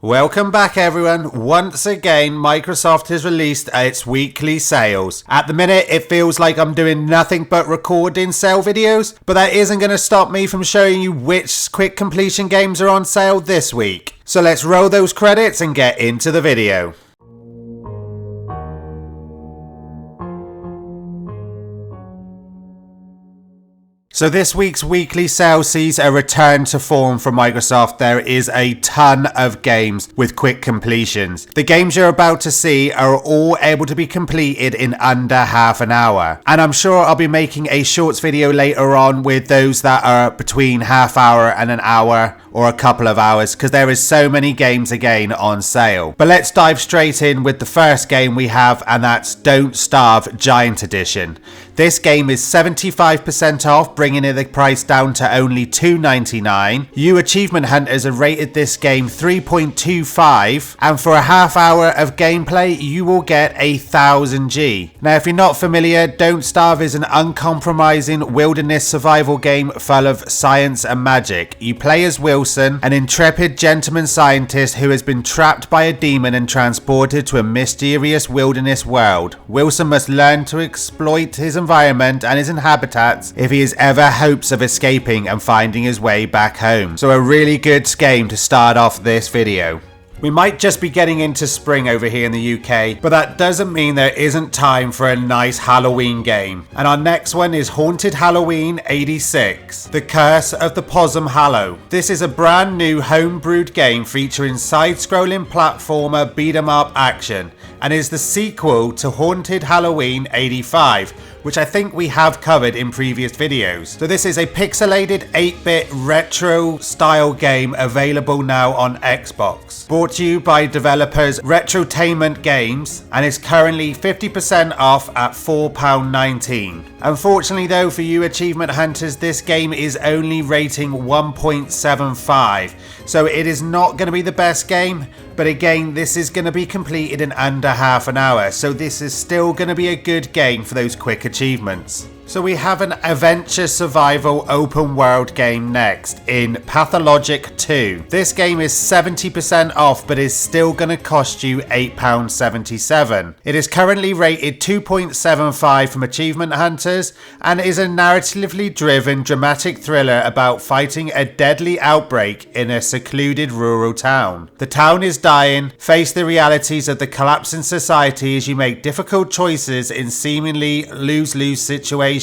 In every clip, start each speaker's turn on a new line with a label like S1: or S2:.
S1: Welcome back everyone. Once again, Microsoft has released its weekly sales. At the minute, it feels like I'm doing nothing but recording sale videos, but that isn't going to stop me from showing you which quick completion games are on sale this week. So let's roll those credits and get into the video. So this week's weekly sale sees a return to form from Microsoft. There is a ton of games with quick completions. The games you're about to see are all able to be completed in under half an hour. And I'm sure I'll be making a shorts video later on with those that are between half hour and an hour or a couple of hours, because there is so many games again on sale. But let's dive straight in with the first game we have, and that's Don't Starve Giant Edition. This game is 75% off, bringing the price down to only $2.99. You achievement hunters have rated this game 3.25, and for a half hour of gameplay, you will get 1,000 G. Now, if you're not familiar, Don't Starve is an uncompromising wilderness survival game full of science and magic. You play as Wilson, an intrepid gentleman scientist who has been trapped by a demon and transported to a mysterious wilderness world. Wilson must learn to exploit his environment and his inhabitants if he has ever hopes of escaping and finding his way back home. So a really good game to start off this video. We might just be getting into spring over here in the UK, but that doesn't mean there isn't time for a nice Halloween game. And our next one is Haunted Halloween 86, The Curse of the Possum Hallow. This is a brand new homebrewed game featuring side-scrolling platformer beat-em-up action, and is the sequel to Haunted Halloween 85, which I think we have covered in previous videos. So this is a pixelated 8-bit retro style game available now on Xbox. Brought to you by developers Retrotainment Games, and is currently 50% off at £4.19. Unfortunately though, for you achievement hunters, this game is only rating 1.75. So it is not going to be the best game, but again, this is going to be completed in under half an hour, so this is still going to be a good game for those quick achievements. So we have an adventure survival open world game next in Pathologic II. This game is 70% off, but is still going to cost you £8.77. It is currently rated 2.75 from achievement hunters, and is a narratively driven dramatic thriller about fighting a deadly outbreak in a secluded rural town. The town is dying. Face the realities of the collapsing society as you make difficult choices in seemingly lose-lose situations.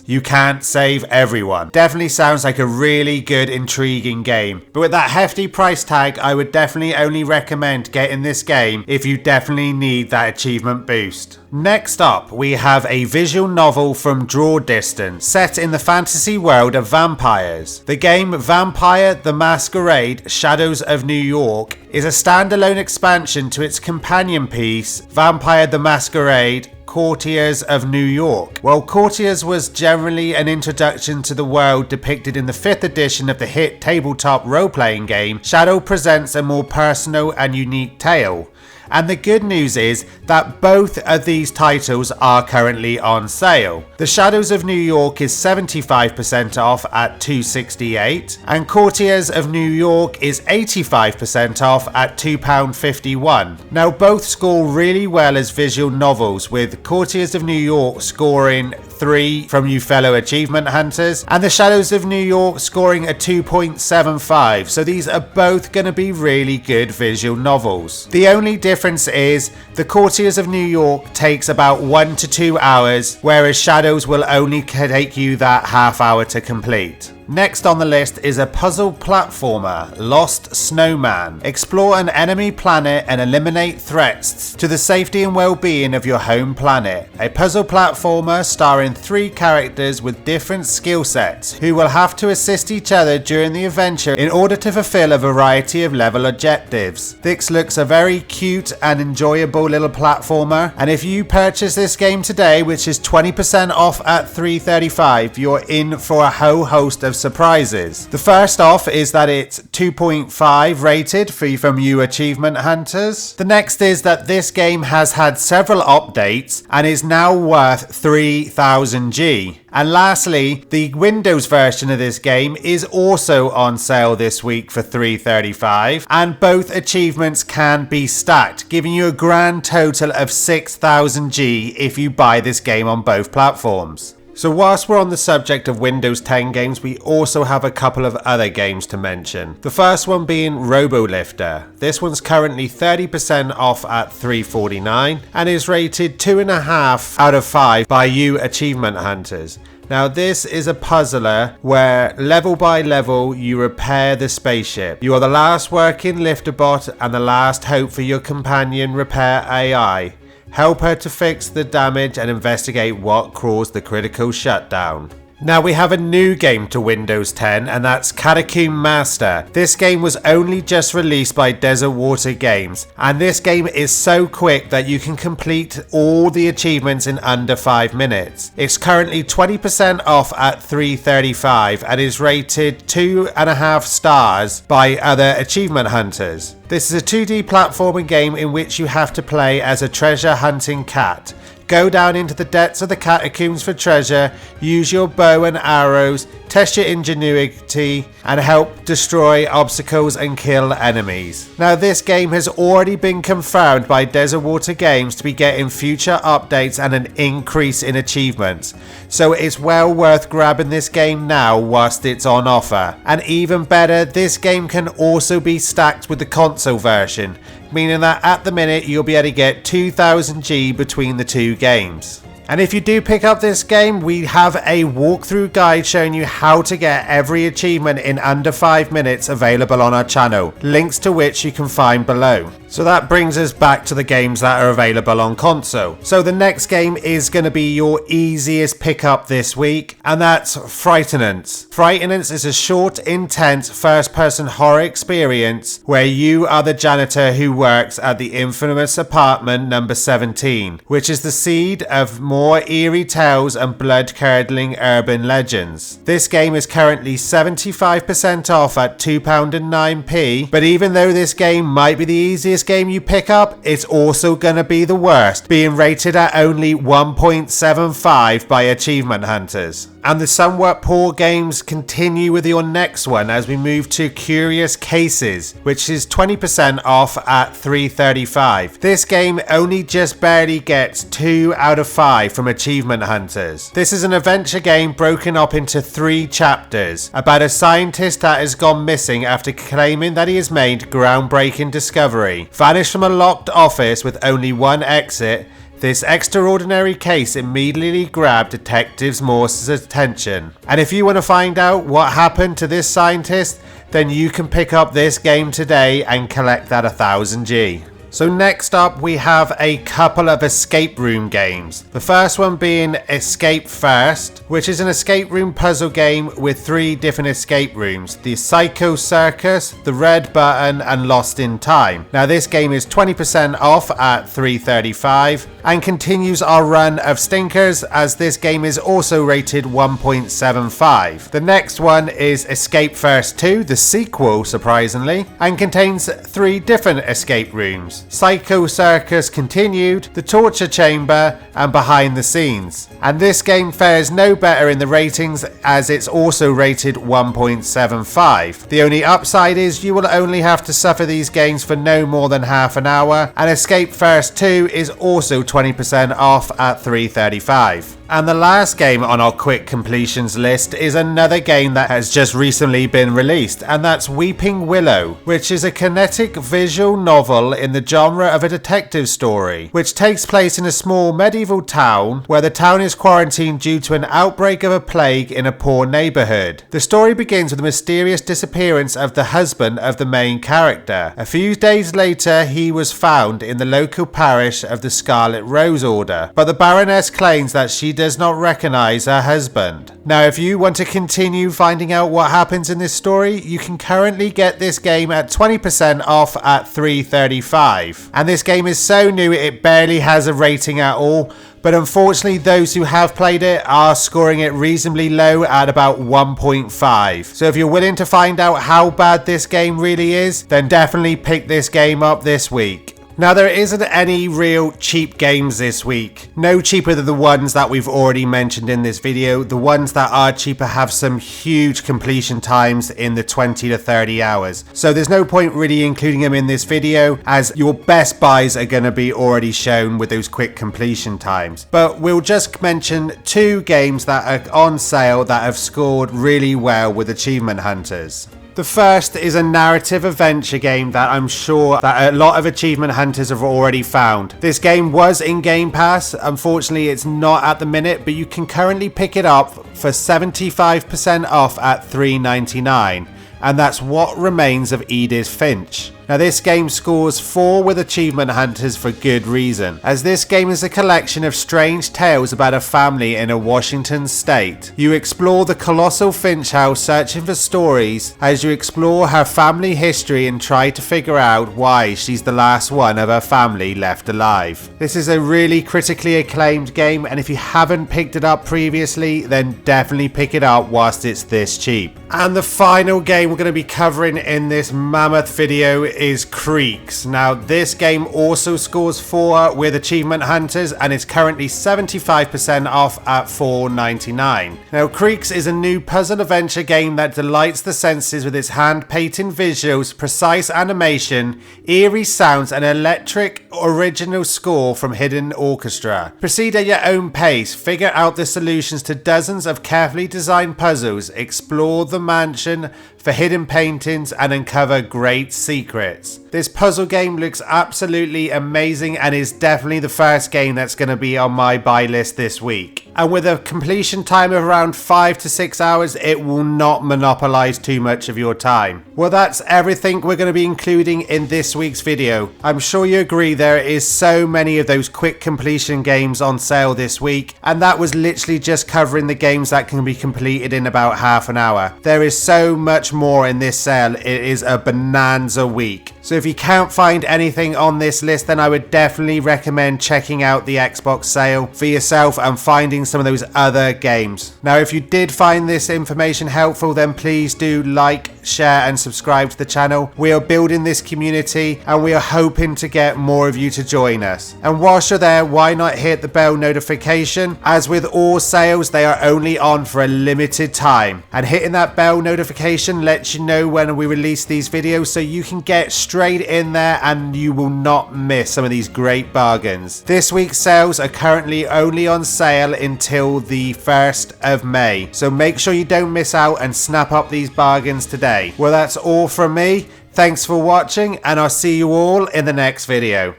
S1: You can't save everyone. Definitely sounds like a really good, intriguing game. But with that hefty price tag, I would definitely only recommend getting this game if you definitely need that achievement boost. Next up, we have a visual novel from Draw Distance, set in the fantasy world of vampires. The game Vampire the Masquerade Shadows of New York is a standalone expansion to its companion piece, Vampire the Masquerade Courtiers of New York. While Courtiers was generally an introduction to the world depicted in the 5th edition of the hit tabletop role-playing game, Shadow presents a more personal and unique tale. And the good news is that both of these titles are currently on sale. The Shadows of New York is 75% off at $2.68, and Courtiers of New York is 85% off at £2.51. Now both score really well as visual novels, with Courtiers of New York scoring 3 from you fellow achievement hunters, and the Shadows of New York scoring a 2.75. So these are both going to be really good visual novels. The only difference is the Courtiers of New York takes about 1 to 2 hours, whereas Shadows will only take you that half hour to complete. Next on the list is a puzzle platformer, Lost Snowman. Explore an enemy planet and eliminate threats to the safety and well-being of your home planet. A puzzle platformer starring 3 characters with different skill sets who will have to assist each other during the adventure in order to fulfill a variety of level objectives. This looks a very cute and enjoyable little platformer, and if you purchase this game today, which is 20% off at $3.35, you're in for a whole host of surprises. The first off is that it's 2.5 rated from you achievement hunters. The next is that this game has had several updates and is now worth 3000 G. And lastly, the Windows version of this game is also on sale this week for $3.35, and both achievements can be stacked, giving you a grand total of 6000 G if you buy this game on both platforms. So whilst we're on the subject of Windows 10 games, we also have a couple of other games to mention. The first one being Robolifter. This one's currently 30% off at $3.49 and is rated 2.5 out of 5 by you achievement hunters. Now this is a puzzler where level by level you repair the spaceship. You are the last working lifter bot and the last hope for your companion repair AI. Help her to fix the damage and investigate what caused the critical shutdown. Now we have a new game to Windows 10, and that's Catacomb Master. This game was only just released by Desert Water Games, and this game is so quick that you can complete all the achievements in under 5 minutes. It's currently 20% off at $3.35 and is rated 2.5 stars by other achievement hunters. This is a 2D platforming game in which you have to play as a treasure hunting cat. Go down into the depths of the catacombs for treasure, use your bow and arrows, test your ingenuity, and help destroy obstacles and kill enemies. Now this game has already been confirmed by Desert Water Games to be getting future updates and an increase in achievements. So it's well worth grabbing this game now whilst it's on offer. And even better, this game can also be stacked with the console version, meaning that at the minute you'll be able to get 2000 G between the two games. And if you do pick up this game, we have a walkthrough guide showing you how to get every achievement in under 5 minutes available on our channel, links to which you can find below. So that brings us back to the games that are available on console. So the next game is going to be your easiest pickup this week, and that's Frightenance. Frightenance is a short, intense first-person horror experience where you are the janitor who works at the infamous apartment number 17, which is the seed of more eerie tales and blood-curdling urban legends. This game is currently 75% off at £2.09, but even though this game might be the easiest game you pick up, it's also gonna be the worst, being rated at only 1.75 by achievement hunters. And the somewhat poor games continue with your next one as we move to Curious Cases, which is 20% off at $3.35. This game only just barely gets 2 out of 5 from achievement hunters. This is an adventure game broken up into 3 chapters about a scientist that has gone missing after claiming that he has made groundbreaking discovery. Vanished from a locked office with only one exit, this extraordinary case immediately grabbed Detective Morse's attention. And if you want to find out what happened to this scientist, then you can pick up this game today and collect that 1000 G. So next up we have a couple of escape room games. The first one being Escape First, which is an escape room puzzle game with 3 different escape rooms: the Psycho Circus, the Red Button, and Lost in Time. Now this game is 20% off at $3.35 and continues our run of stinkers, as this game is also rated 1.75. The next one is Escape First 2, the sequel surprisingly, and contains 3 different escape rooms: Psycho Circus Continued, the Torture Chamber, and Behind the Scenes. And this game fares no better in the ratings, as it's also rated 1.75. The only upside is you will only have to suffer these games for no more than half an hour, and Escape First 2 is also 20% off at $3.35. And the last game on our quick completions list is another game that has just recently been released, and that's Weeping Willow, which is a kinetic visual novel in the genre of a detective story, which takes place in a small medieval town where the town is quarantined due to an outbreak of a plague in a poor neighborhood. The story begins with the mysterious disappearance of the husband of the main character. A few days later, he was found in the local parish of the Scarlet Rose Order, but the Baroness claims that she does not recognize her husband. Now, if you want to continue finding out what happens in this story, you can currently get this game at 20% off at $3.35. And this game is so new it barely has a rating at all, but unfortunately those who have played it are scoring it reasonably low at about 1.5. So if you're willing to find out how bad this game really is, then definitely pick this game up this week. Now, there isn't any real cheap games this week. No cheaper than the ones that we've already mentioned in this video. The ones that are cheaper have some huge completion times in the 20 to 30 hours. So there's no point really including them in this video, as your best buys are going to be already shown with those quick completion times. But we'll just mention 2 games that are on sale that have scored really well with achievement hunters. The first is a narrative adventure game that I'm sure that a lot of achievement hunters have already found. This game was in Game Pass. Unfortunately, it's not at the minute, but you can currently pick it up for 75% off at $3.99. And that's What Remains of Edies Finch. Now, this game scores 4 with achievement hunters for good reason, as this game is a collection of strange tales about a family in a Washington state. You explore the colossal Finch house searching for stories as you explore her family history and try to figure out why she's the last one of her family left alive. This is a really critically acclaimed game, and if you haven't picked it up previously, then definitely pick it up whilst it's this cheap. And the final game we're going to be covering in this mammoth video is Creeks. Now, this game also scores 4 with achievement hunters and is currently 75% off at $4.99. Now, Creeks is a new puzzle adventure game that delights the senses with its hand-painted visuals, precise animation, eerie sounds, and electric original score from hidden orchestra. Proceed at your own pace, figure out the solutions to dozens of carefully designed puzzles, explore the mansion for hidden paintings, and uncover great secrets. This puzzle game looks absolutely amazing and is definitely the first game that's going to be on my buy list this week. And with a completion time of around 5 to 6 hours, it will not monopolize too much of your time. Well, that's everything we're going to be including in this week's video. I'm sure you agree there is so many of those quick completion games on sale this week, and that was literally just covering the games that can be completed in about half an hour. There is so much more in this sale. It is a bonanza week. So if you can't find anything on this list, then I would definitely recommend checking out the Xbox sale for yourself and finding some of those other games. Now, if you did find this information helpful, then please do like, share and subscribe to the channel. We are building this community and we are hoping to get more of you to join us. And whilst you're there, why not hit the bell notification? As with all sales, they are only on for a limited time. And hitting that bell notification lets you know when we release these videos, so you can get straight in there and you will not miss some of these great bargains. This week's sales are currently only on sale until the 1st of May. So make sure you don't miss out and snap up these bargains today. Well, that's all from me. Thanks for watching, and I'll see you all in the next video.